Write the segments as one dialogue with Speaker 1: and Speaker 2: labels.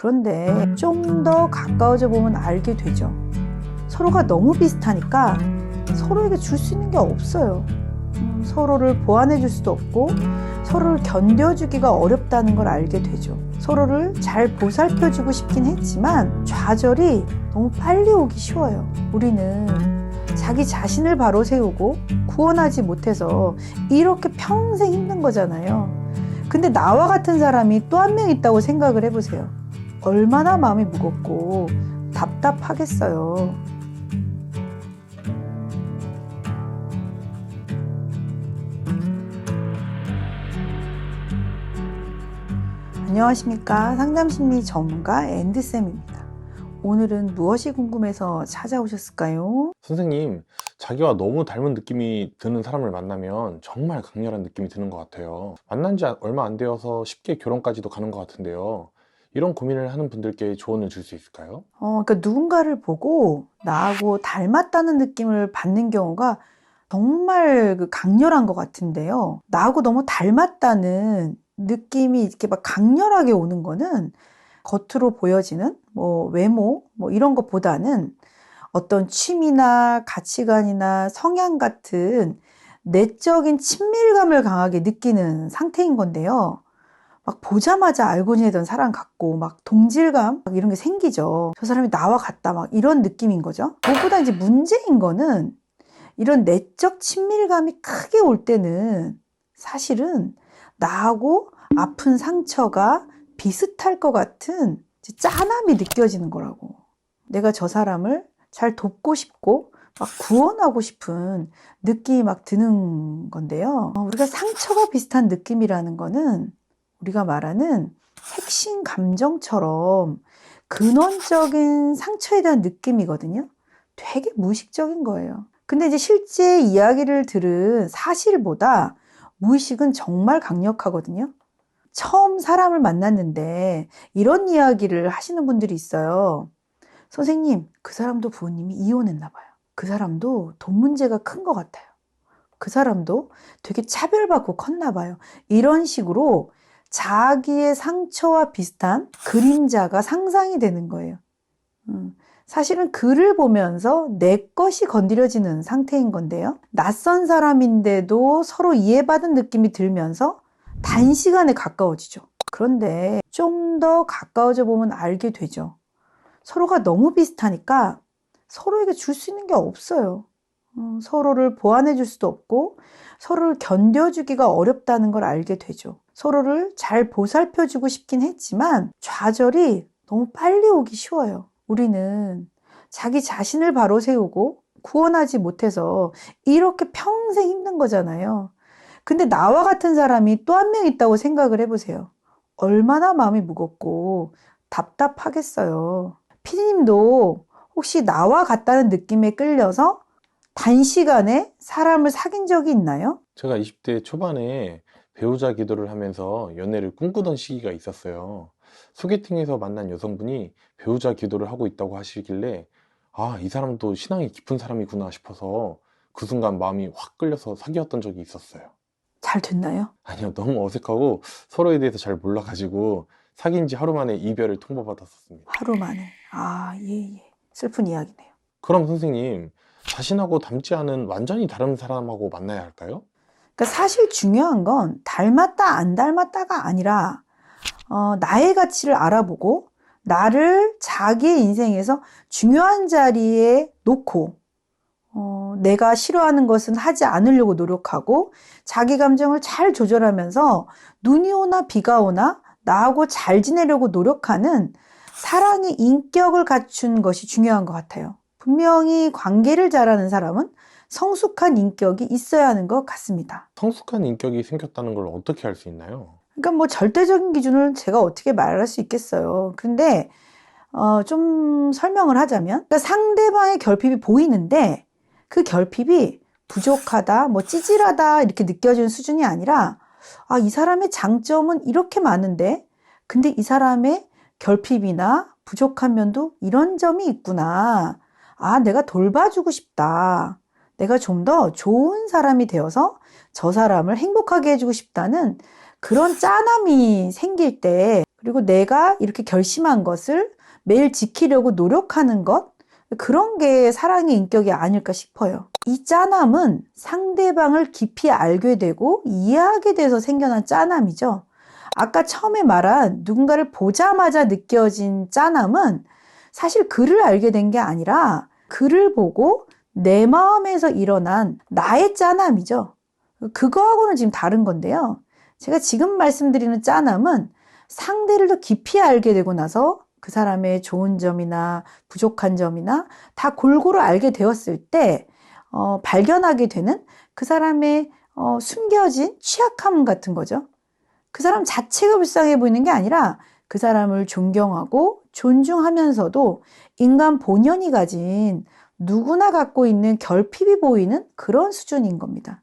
Speaker 1: 그런데 좀 더 가까워져 보면 알게 되죠. 서로가 너무 비슷하니까 서로에게 줄 수 있는 게 없어요. 서로를 보완해 줄 수도 없고 서로를 견뎌주기가 어렵다는 걸 알게 되죠. 서로를 잘 보살펴 주고 싶긴 했지만 좌절이 너무 빨리 오기 쉬워요. 우리는 자기 자신을 바로 세우고 구원하지 못해서 이렇게 평생 힘든 거잖아요. 근데 나와 같은 사람이 또 한 명 있다고 생각을 해보세요. 얼마나 마음이 무겁고 답답하겠어요. 안녕하십니까. 상담심리 전문가 앤드쌤입니다. 오늘은 무엇이 궁금해서 찾아오셨을까요?
Speaker 2: 선생님, 자기와 너무 닮은 느낌이 드는 사람을 만나면 정말 강렬한 느낌이 드는 것 같아요. 만난 지 얼마 안 되어서 쉽게 결혼까지도 가는 것 같은데요. 이런 고민을 하는 분들께 조언을 줄 수 있을까요?
Speaker 1: 그러니까 누군가를 보고 나하고 닮았다는 느낌을 받는 경우가 정말 강렬한 것 같은데요. 나하고 너무 닮았다는 느낌이 이렇게 막 강렬하게 오는 거는 겉으로 보여지는 외모 이런 것보다는 어떤 취미나 가치관이나 성향 같은 내적인 친밀감을 강하게 느끼는 상태인 건데요. 막 보자마자 알고 지내던 사람 같고 막 동질감 막 이런 게 생기죠. 저 사람이 나와 같다 막 이런 느낌인 거죠. 그것보다 이제 문제인 거는 이런 내적 친밀감이 크게 올 때는 사실은 나하고 아픈 상처가 비슷할 것 같은 짠함이 느껴지는 거라고. 내가 저 사람을 잘 돕고 싶고 막 구원하고 싶은 느낌이 막 드는 건데요. 우리가 상처가 비슷한 느낌이라는 거는 우리가 말하는 핵심 감정처럼 근원적인 상처에 대한 느낌이거든요. 되게 무의식적인 거예요. 근데 이제 실제 이야기를 들은 사실보다 무의식은 정말 강력하거든요. 처음 사람을 만났는데 이런 이야기를 하시는 분들이 있어요. 선생님, 그 사람도 부모님이 이혼했나 봐요. 그 사람도 돈 문제가 큰 것 같아요. 그 사람도 되게 차별받고 컸나 봐요. 이런 식으로 자기의 상처와 비슷한 그림자가 상상이 되는 거예요. 사실은 글을 보면서 내 것이 건드려지는 상태인 건데요. 낯선 사람인데도 서로 이해받은 느낌이 들면서 단시간에 가까워지죠. 그런데 좀 더 가까워져 보면 알게 되죠. 서로가 너무 비슷하니까 서로에게 줄 수 있는 게 없어요. 서로를 보완해 줄 수도 없고 서로를 견뎌주기가 어렵다는 걸 알게 되죠. 서로를 잘 보살펴 주고 싶긴 했지만 좌절이 너무 빨리 오기 쉬워요. 우리는 자기 자신을 바로 세우고 구원하지 못해서 이렇게 평생 힘든 거잖아요. 근데 나와 같은 사람이 또 한 명 있다고 생각을 해보세요. 얼마나 마음이 무겁고 답답하겠어요. 피디님도 혹시 나와 같다는 느낌에 끌려서 단시간에 사람을 사귄 적이 있나요?
Speaker 2: 제가 20대 초반에 배우자 기도를 하면서 연애를 꿈꾸던 시기가 있었어요. 소개팅에서 만난 여성분이 배우자 기도를 하고 있다고 하시길래 이 사람도 신앙이 깊은 사람이구나 싶어서 그 순간 마음이 확 끌려서 사귀었던 적이 있었어요.
Speaker 1: 잘 됐나요?
Speaker 2: 아니요, 너무 어색하고 서로에 대해서 잘 몰라가지고 사귄 지 하루 만에 이별을 통보받았었습니다.
Speaker 1: 하루 만에. 예. 슬픈 이야기네요.
Speaker 2: 그럼 선생님, 자신하고 닮지 않은 완전히 다른 사람하고 만나야 할까요?
Speaker 1: 그러니까 사실 중요한 건 닮았다 안 닮았다가 아니라 나의 가치를 알아보고 나를 자기의 인생에서 중요한 자리에 놓고 내가 싫어하는 것은 하지 않으려고 노력하고 자기 감정을 잘 조절하면서 눈이 오나 비가 오나 나하고 잘 지내려고 노력하는 사랑의 인격을 갖춘 것이 중요한 것 같아요. 분명히 관계를 잘하는 사람은 성숙한 인격이 있어야 하는 것 같습니다.
Speaker 2: 성숙한 인격이 생겼다는 걸 어떻게 알 수 있나요?
Speaker 1: 그러니까 절대적인 기준을 제가 어떻게 말할 수 있겠어요. 그런데 좀 설명을 하자면 그러니까 상대방의 결핍이 보이는데 그 결핍이 부족하다, 찌질하다 이렇게 느껴지는 수준이 아니라 이 사람의 장점은 이렇게 많은데 근데 이 사람의 결핍이나 부족한 면도 이런 점이 있구나. 내가 돌봐주고 싶다. 내가 좀 더 좋은 사람이 되어서 저 사람을 행복하게 해주고 싶다는 그런 짠함이 생길 때 그리고 내가 이렇게 결심한 것을 매일 지키려고 노력하는 것, 그런 게 사랑의 인격이 아닐까 싶어요. 이 짠함은 상대방을 깊이 알게 되고 이해하게 돼서 생겨난 짠함이죠. 아까 처음에 말한 누군가를 보자마자 느껴진 짠함은 사실 그를 알게 된 게 아니라 그를 보고 내 마음에서 일어난 나의 짠함이죠. 그거하고는 지금 다른 건데요. 제가 지금 말씀드리는 짠함은 상대를 더 깊이 알게 되고 나서 그 사람의 좋은 점이나 부족한 점이나 다 골고루 알게 되었을 때 발견하게 되는 그 사람의 숨겨진 취약함 같은 거죠. 그 사람 자체가 불쌍해 보이는 게 아니라 그 사람을 존경하고 존중하면서도 인간 본연이 가진 누구나 갖고 있는 결핍이 보이는 그런 수준인 겁니다.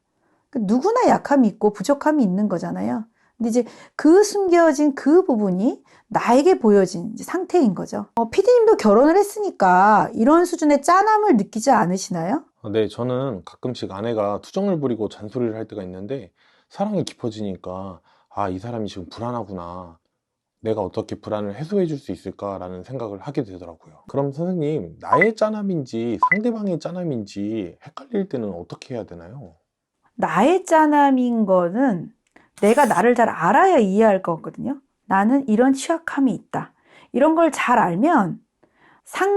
Speaker 1: 누구나 약함이 있고 부족함이 있는 거잖아요. 근데 이제 그 숨겨진 그 부분이 나에게 보여진 이제 상태인 거죠. 피디님도 결혼을 했으니까 이런 수준의 짠함을 느끼지 않으시나요?
Speaker 2: 네, 저는 가끔씩 아내가 투정을 부리고 잔소리를 할 때가 있는데 사랑이 깊어지니까 아, 이 사람이 지금 불안하구나. 내가 어떻게 불안을 해소해 줄 수 있을까라는 생각을 하게 되더라고요. 그럼 선생님, 나의 짠함인지 상대방의 짠함인지 헷갈릴 때는 어떻게 해야 되나요?
Speaker 1: 나의 짠함인 거는 내가 나를 잘 알아야 이해할 거거든요. 나는 이런 취약함이 있다. 이런 걸 잘 알면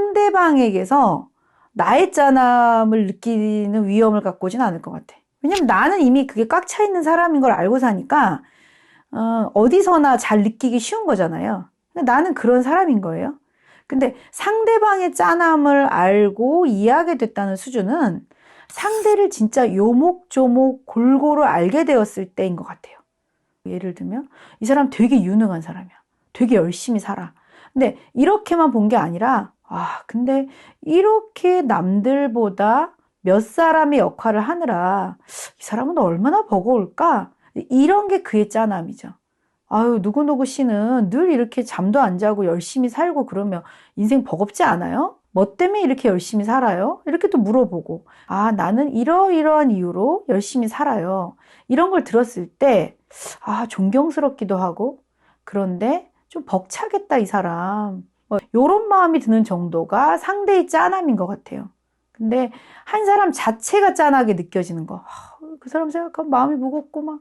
Speaker 1: 상대방에게서 나의 짠함을 느끼는 위험을 갖고 오진 않을 것 같아. 왜냐면 나는 이미 그게 꽉 차 있는 사람인 걸 알고 사니까 어디서나 잘 느끼기 쉬운 거잖아요. 나는 그런 사람인 거예요. 근데 상대방의 짠함을 알고 이해하게 됐다는 수준은 상대를 진짜 요목조목 골고루 알게 되었을 때인 것 같아요. 예를 들면 이 사람 되게 유능한 사람이야. 되게 열심히 살아. 근데 이렇게만 본 게 아니라 근데 이렇게 남들보다 몇 사람의 역할을 하느라 이 사람은 얼마나 버거울까? 이런 게 그의 짠함이죠. 누구누구 씨는 늘 이렇게 잠도 안 자고 열심히 살고 그러면 인생 버겁지 않아요? 뭐 때문에 이렇게 열심히 살아요? 이렇게 또 물어보고 나는 이러이러한 이유로 열심히 살아요. 이런 걸 들었을 때 존경스럽기도 하고 그런데 좀 벅차겠다 이 사람. 이런 마음이 드는 정도가 상대의 짠함인 것 같아요. 근데 한 사람 자체가 짠하게 느껴지는 거. 그 사람 생각하면 마음이 무겁고 막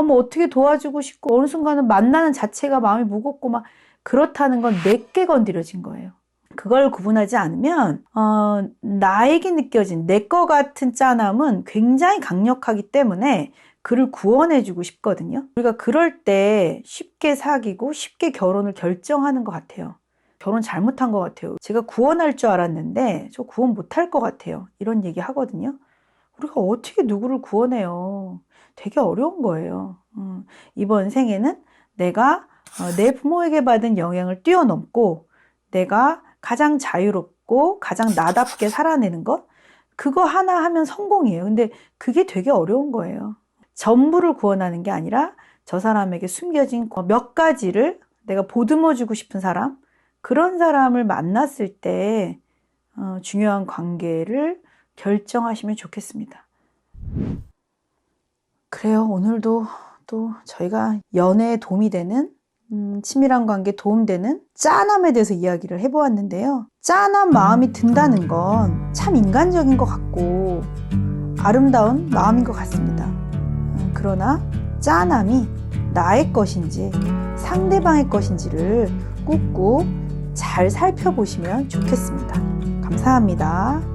Speaker 1: 뭐 어떻게 도와주고 싶고 어느 순간은 만나는 자체가 마음이 무겁고 막 그렇다는 건 내게 건드려진 거예요. 그걸 구분하지 않으면 나에게 느껴진 내 거 같은 짠함은 굉장히 강력하기 때문에 그를 구원해주고 싶거든요. 우리가 그럴 때 쉽게 사귀고 쉽게 결혼을 결정하는 것 같아요. 결혼 잘못한 것 같아요. 제가 구원할 줄 알았는데 저 구원 못할 것 같아요. 이런 얘기 하거든요. 우리가 어떻게 누구를 구원해요? 되게 어려운 거예요. 이번 생에는 내가 내 부모에게 받은 영향을 뛰어넘고 내가 가장 자유롭고 가장 나답게 살아내는 것, 그거 하나 하면 성공이에요. 근데 그게 되게 어려운 거예요. 전부를 구원하는 게 아니라 저 사람에게 숨겨진 몇 가지를 내가 보듬어주고 싶은 사람, 그런 사람을 만났을 때 중요한 관계를 결정하시면 좋겠습니다. 그래요. 오늘도 또 저희가 연애에 도움이 되는 친밀한 관계에 도움되는 짠함에 대해서 이야기를 해보았는데요. 짠한 마음이 든다는 건 참 인간적인 것 같고 아름다운 마음인 것 같습니다. 그러나 짠함이 나의 것인지 상대방의 것인지를 꾹꾹 잘 살펴보시면 좋겠습니다. 감사합니다.